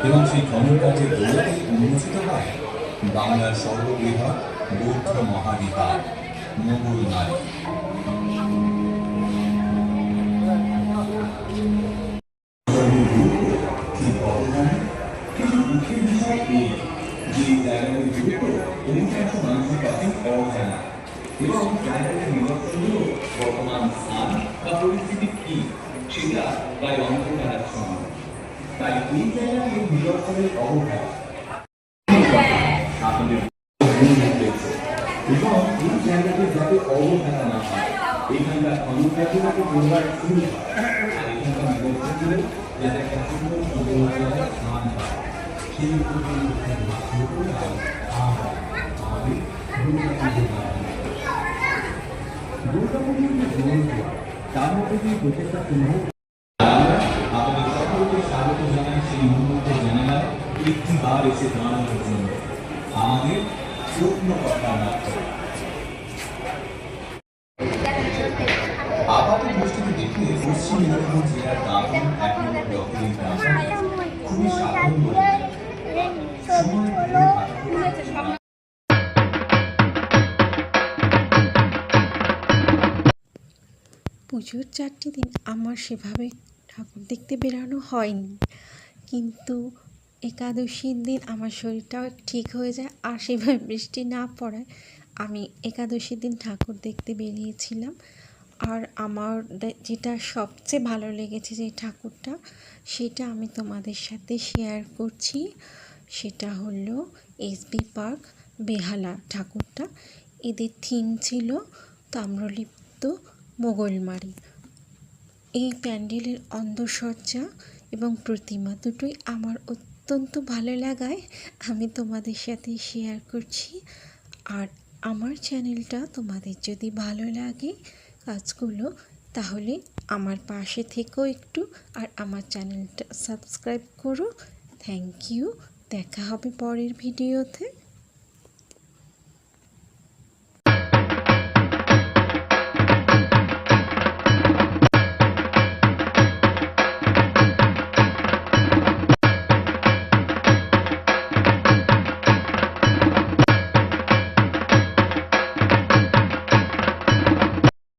এবং সেই ধনুর্কাজের দৌলতেই উন্মোচিত হয় বাংলার সর্ববৃহৎ বৌদ্ধ মহাবিহার মোগল নারী। কিছু দুঃখের বিষয় এই যে জায়গাটির গুরুত্ব অধিকাংশ মানুষের কাছে অজানা এবং জায়গাটির নিদর্শনগুলো বর্তমান স্থান বা পরিস্থিতি কি সেটা প্রায় অন্ধকারাচ্ছন্ন। তাই এই জায়গাটির নিদর্শনের অবহেলা আপনাদের এবং এই জায়গাটি যাতে অবহেলা না হয় এখানকার অনুপ্রাচনাকে পরিবার শুরু হয় আর এখানকার নিদর্শনগুলো যাতে একটা সুন্দর সুন্দর স্থান পায় সেই তার মধ্যে দিয়ে প্রত্যেকটা আপনাদের সকলকে স্বাগত জানাই সেই উন্মুক্ত জানালায় একটিবার এসে দাঁড়ানোর জন্য আমাদের স্বপ্ন কথা মাত্র। আপাত দৃষ্টিতে দেখলে পশ্চিম মেদিনীপুর জেলার দাঁতন এখন দক্ষিণ খুবই সাধারণ পুজোর 4টি দিন আমার সেভাবে ঠাকুর দেখতে বেরানো হয়নি, কিন্তু একাদশীর দিন আমার শরীরটাও ঠিক হয়ে যায় আর সেভাবে বৃষ্টি না পড়ায় আমি একাদশীর দিন ঠাকুর দেখতে বেরিয়েছিলাম। আর আমার যেটা সবচেয়ে ভালো লেগেছে যে ঠাকুরটা, সেটা আমি তোমাদের সাথে শেয়ার করছি। সেটা হলো এসবি পার্ক বেহালা ঠাকুরটা। এদের থিম ছিল তাম্রলিপ্ত মোগলমারি। এই প্যান্ডেলের অন্দরসজ্জা এবং প্রতিমা দুটোই আমার অত্যন্ত ভালো লাগায় আমি তোমাদের সাথে শেয়ার করছি। আর আমার চ্যানেলটা তোমাদের যদি ভালো লাগে কাজগুলো, তাহলে আমার পাশে থেকেও একটু আর আমার চ্যানেলটা সাবস্ক্রাইব করো। Thank you. দেখা হবে পরের ভিডিওতে।